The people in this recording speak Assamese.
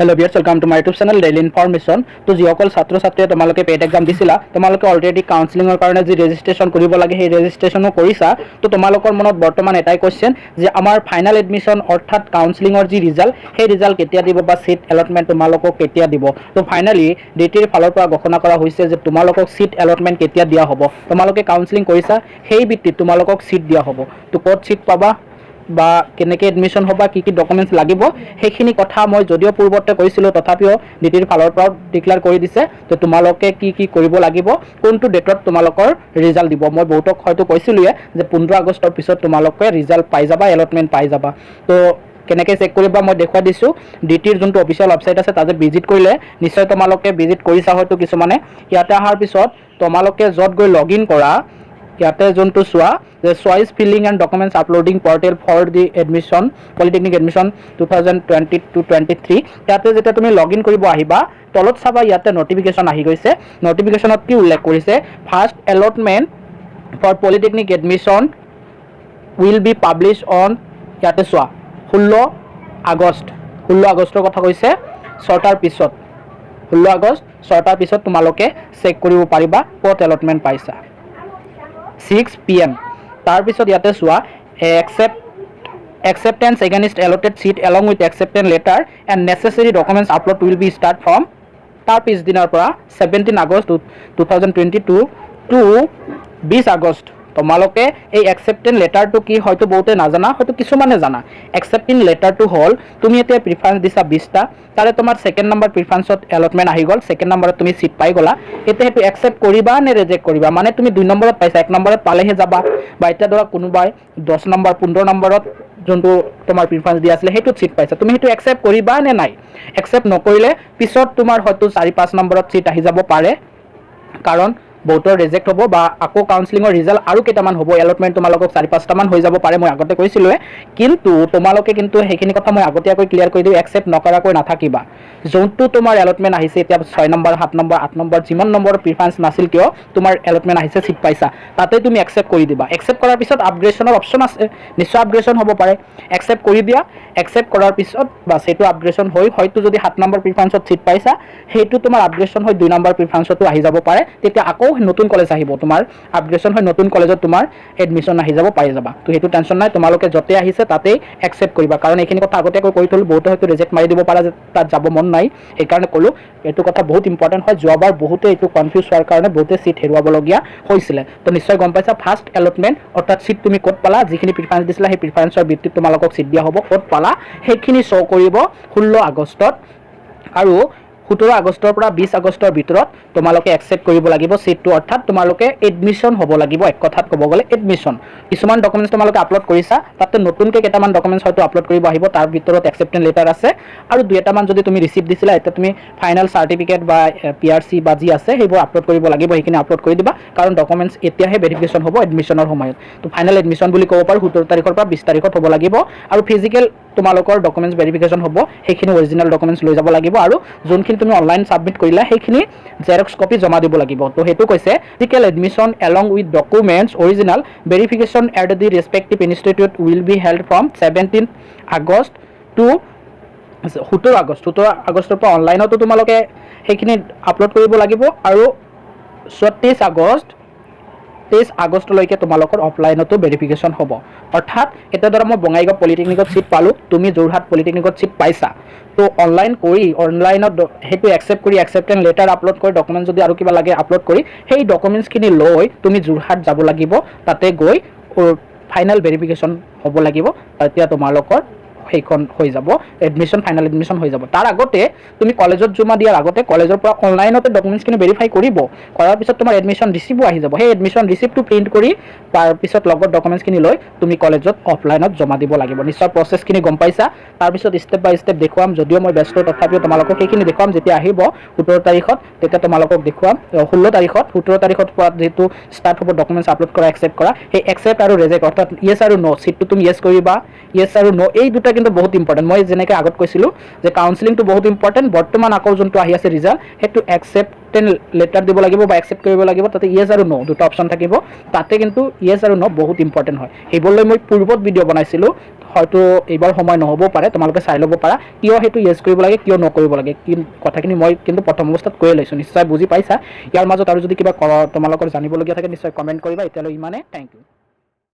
Hello viewers welcome to my YouTube channel daily information. तो যিসকল ছাত্ৰ ছাত্ৰীয়ে তোমালোকে পেড এক্সাম দিছিলা তোমালোকে অলৰেডি কাউন্সেলিংৰ কাৰণে যি ৰেজিষ্ট্ৰেচন কৰিব লাগে সেই ৰেজিষ্ট্ৰেচনো কৰিছা। তো তোমালোকৰ মনত বৰ্তমান এটাই কোৱেশ্চন যে আমাৰ ফাইনাল এডমিশন অৰ্থাৎ কাউন্সেলিংৰ যি ৰিজাল্ট সেই ৰিজাল্ট কেতিয়া দিব বা সিট এলটমেন্ট তোমালোকক কেতিয়া দিব। তো ফাইনালি ডিটিৰ ফালৰ পৰা ঘোষণা কৰা হৈছে যে তোমালোকক সিট এলটমেন্ট কেতিয়া দিয়া হ'ব। তোমালোকে কাউন্সেলিং কৰিছা সেই ভিত্তিত তোমালোকক সিট দিয়া হ'ব। তো ক'ত সিট পাবা বা কেনেকৈ এডমিশন হবা কি কি ডকুমেন্টস লাগিব সেইখিনি কথা মই যদিও পূৰ্বতে কৈছিলোঁ তথাপিও ডিটিৰ ফালৰ পৰা ডিক্লেয়াৰ কৰি দিছে। তো তোমালোকে কি কি কৰিব লাগিব কোনটো ডেটত তোমালোকৰ ৰিজাল্ট দিব। মই বহুতক হয়তো কৈছিলোঁৱে যে 15 আগষ্টৰ পিছত তোমালোকে ৰিজাল্ট পাই যাবা এলটমেন্ট পাই যাবা। তো কেনেকৈ চেক কৰিবা মই দেখুৱাই দিছোঁ। ডিটিৰ যোনটো অফিচিয়েল ৱেবছাইট আছে তাতে ভিজিট কৰিলে নিশ্চয় তোমালোকে ভিজিট কৰিছা হয়তো কিছুমানে। ইয়াতে অহাৰ পিছত তোমালোকে য'ত গৈ লগ ইন কৰা ইয়াতে যোনটো চোৱা যে choice filling and documents uploading portal for the admission polytechnic admission 2022-23 ইয়াতে যেতিয়া তুমি লগ ইন কৰিব আহিবা তলত চাবা ইয়াতে নটিফিকেশ্যন আহি গৈছে। নটিফিকেশ্যনত কি উল্লেখ কৰিছে first allotment for polytechnic admission will be publish on ইয়াতে চোৱা 16 আগষ্টৰ কথা কৈছে। 6টাৰ পিছত 16 আগষ্ট 6টাৰ পিছত তোমালোকে চেক কৰিব পাৰিবা ক'ত এলটমেণ্ট পাইছা। 6 PM তাৰ পিছত ইয়াতে চোৱা acceptance against allotted seat along with acceptance letter and necessary documents upload will be start from তাৰ পিছদিনৰ পৰা 17 আগষ্ট 2022 to 20 আগষ্ট তোমালোকে এই একসেপ্টেন্স লেটাৰটো কি হয়তো বহুতে নাজানা হয়তো কিছুমানে জানা। একসেপ্টেন্স লেটাৰটো হ'ল তুমি এতিয়া প্ৰিফাৰেন্স দিছা 20টা তাৰে তোমাৰ সেকেন্ড নম্বৰ প্ৰিফাৰেন্সত এলটমেন্ট আহি গ'ল। সেকেন্ড নম্বৰত তুমি সিট পাই গ'লা। এতিয়া সেইটো একসেপ্ট কৰিবা নে ৰিজেক্ট কৰিবা মানে তুমি 2 নম্বৰত পাইছা 1 নম্বৰত পালেহে যাবা বা এতিয়া ধৰা কোনোবাই 10 নম্বৰ 15 নম্বৰত যোনটো তোমাৰ প্ৰিফাৰেন্স দিয়া আছিলে সেইটোত সিট পাইছা তুমি সেইটো একসেপ্ট কৰিবা নে নাই। একসেপ্ট নকৰিলে পিছত তোমাৰ হয়তো 4-5 নম্বৰত সিট আহি যাব পাৰে কাৰণ বহুতৰ ৰিজেক্ট হ'ব বা আকৌ কাউন্সেলিংৰ ৰিজাল্ট আৰু কেইটামান হ'ব এলটমেন্ট তোমালোকক 4-5টা মান হৈ যাব পাৰে মই আগতে কৈছিলোৱে। কিন্তু তোমালোকে কিন্তু সেইখিনি কথা মই আগতীয়াকৈ ক্লিয়াৰ কৰি দিওঁ একসেপ্ট নকৰাকৈ নাথাকিবা। যোনটো তোমাৰ এলটমেন্ট আহিছে এতিয়া 6 নম্বৰ 7 নম্বৰ 8 নম্বৰ যিমান নম্বৰ প্ৰিফাৰেন্স নাছিল কিয় তোমাৰ এলটমেন্ট আহিছে সিট পাইছা তাতে তুমি একসেপ্ট কৰি দিবা। একসেপ্ট কৰাৰ পিছত আপগ্ৰেডেশনৰ অপচন আছে নিশ্চয় আপগ্ৰেডেশন হ'ব পাৰে। একসেপ্ট কৰি দিয়া একসেপ্ট কৰাৰ পিছত বাস সেইটো আপগ্ৰেডেশন হৈ হয়তো যদি 7 নম্বৰ প্ৰিফাৰেন্সত সিট পাইছা সেইটো তোমাৰ আপগ্ৰেডেশন হৈ 2 নম্বৰ প্ৰিফাৰেন্সতো আহি যাব পাৰে। তেতিয়া আকৌ নতুন কলেজ আহিব তোমাৰ আপগ্ৰেডেশন হৈ নতুন কলেজত তোমাৰ এডমিশন আহি যাব পাই যাবা। তো সেইটো টেনশন নাই তোমালোকে যতে আহিছে তাতেই একসেপ্ট কৰিবা কাৰণ এইখিনি কথা আগতীয়াকৈ কৈ থলো বহুতে হয়তো ৰিজেক্ট মাৰি দিব পাৰা যে তাত যাব মন নাই সেইকাৰণে ক'লো এইটো কথা বহুত ইম্পৰ্টেণ্ট হয়। যোৱাবাৰ বহুতে এইটো কনফিউজ হোৱাৰ কাৰণে বহুতে সিট হেৰুৱাবলগীয়া হৈছিলে। তো নিশ্চয় গম পাইছা ফাৰ্ষ্ট এলটমেন্ট অৰ্থাৎ সিট তুমি ক'ত পালা যিখিনি প্ৰিফাৰেন্স দিছিলা সেই প্ৰিফাৰেন্সৰ ভিত্তিত তোমালোকক সিট দিয়া হ'ব ক'ত পালা সেইখিনি শ্ব' কৰিব 16 আগষ্টত আৰু 17 আগষ্টৰ পৰা 20 আগষ্টৰ ভিতৰত তোমালোকে একসেপ্ট কৰিব লাগিব সিটটো অৰ্থাৎ তোমালোকে এডমিশন হ'ব লাগিব। এক কথাত ক'ব গ'লে এডমিশন কিছুমান ডকুমেন্টছ তোমালোকে আপলোড কৰিছা তাতে নতুনকৈ কেইটামান ডকুমেন্টছ হয়তো আপলোড কৰিব আহিব তাৰ ভিতৰত একসেপ্টেন্স লেটাৰ আছে আৰু দুই এটামান যদি তুমি ৰিচিভ দিছিলা এতিয়া তুমি ফাইনেল চাৰ্টিফিকেট বা PRC বা যি আছে সেইবোৰ আপলোড কৰিব লাগিব সেইখিনি আপলোড কৰি দিবা কাৰণ ডকুমেন্টছ এতিয়াহে ভেৰিফিকেশ্যন হ'ব এডমিশনৰ সময়ত। তো ফাইনেল এডমিশন বুলি ক'ব পাৰোঁ 17 তাৰিখৰ পৰা 20 তাৰিখত হ'ব লাগিব আৰু ফিজিকেল তোমালোকৰ ডকুমেন্টছ ভেৰিফিকেশ্যন হ'ব সেইখিনি অৰিজিনেল ডকুমেন্টছ লৈ যাব লাগিব আৰু যোনখিনি তুমি অনলাইন সাবমিট কৰিলা সেইখিনি জেৰক্স কপি জমা দিব লাগিব। তো সেইটো কৈছে physical admission along with documents original verification at the respective institute will be held from 17 August to 17 আগষ্টৰ পৰা অনলাইনতো তোমালোকে সেইখিনি আপলোড কৰিব লাগিব আৰু 23 আগষ্টলৈকে তোমালোকৰ অফলাইনতো ভেৰিফিকেশ্যন হ'ব। অৰ্থাৎ এতিয়া ধৰা মই বঙাইগাঁও পলিটেকনিকত সিট পালোঁ তুমি যোৰহাট পলিটেকনিকত সিট পাইছা তো অনলাইন কৰি অনলাইনত সেইটো একসেপ্ট কৰি একসেপ্টেন্স লেটাৰ আপলোড কৰি ডকুমেন্টছ যদি আৰু কিবা লাগে আপলোড কৰি সেই ডকুমেন্টছখিনি লৈ তুমি যোৰহাট যাব লাগিব তাতে গৈ ফাইনেল ভেৰিফিকেশ্যন হ'ব লাগিব তেতিয়া তোমালোকৰ সেইখন হৈ যাব এডমিশন ফাইনেল এডমিশন হৈ যাব। তাৰ আগতে তুমি কলেজত জমা দিয়াৰ আগতে কলেজৰ পৰা অনলাইনতে ডকুমেন্টছখিনি ভেৰিফাই কৰিব কৰাৰ পিছত তোমাৰ এডমিশন ৰিচিপ্টো আহি যাব। সেই এডমিশন ৰিচিপ্টটো প্ৰিণ্ট কৰি তাৰ পিছত লগত ডকুমেন্টছখিনি লৈ তুমি কলেজত অফলাইনত জমা দিব লাগিব। নিশ্চয় প্ৰচেছখিনি গম পাইছা। তাৰপিছত ষ্টেপ বাই ষ্টেপ দেখুৱাম যদিও মই ব্যস্ত তথাপিও তোমালোকক সেইখিনি দেখুৱাম যেতিয়া আহিব 17 তাৰিখত তেতিয়া তোমালোকক দেখুৱাম 16 তাৰিখত 17 তাৰিখত পৰা যেহেতু ষ্টাৰ্ট হ'ব ডকুমেন্টছ আপলোড কৰা একসেপ্ট কৰা সেই একসেপ্ট আৰু ৰিজেক্ট অৰ্থাৎ ইয়েছ আৰু নো সিটটো তুমি ইয়েছ কৰিবা ইয়েছ আৰু নো এই দুটা কিন্তু বহুত ইম্পৰ্টেণ্ট। মই যেনেকৈ আগত কৈছিলোঁ যে কাউন্সেলিংটো বহুত ইম্পৰ্টেণ্ট বৰ্তমান আকৌ যোনটো আহি আছে ৰিজাল্ট সেইটো একসেপ্ট একসেপ্টেন্স লেটাৰ দিব লাগিব বা একসেপ্ট কৰিব লাগিব তাতে ইয়েছ আৰু নো দুটা অপশ্যন থাকিব তাতে কিন্তু ইয়েছ আৰু নো বহুত ইম্পৰ্টেণ্ট হয় সেইবোৰলৈ মই পূৰ্বত ভিডিঅ' বনাইছিলোঁ হয়তো এইবাৰ সময় নহ'বও পাৰে তোমালোকে চাই ল'ব পাৰা কিয় সেইটো ইয়েছ কৰিব লাগে কিয় ন কৰিব লাগে কি কথাখিনি মই কিন্তু প্ৰথম অৱস্থাত কৈয়ে লৈছোঁ নিশ্চয় বুজি পাইছা ইয়াৰ মাজত আৰু যদি কিবা তোমালোকৰ জানিবলগীয়া থাকে নিশ্চয় কমেণ্ট কৰিবা এতিয়ালৈ ইমানে থেংক ইউ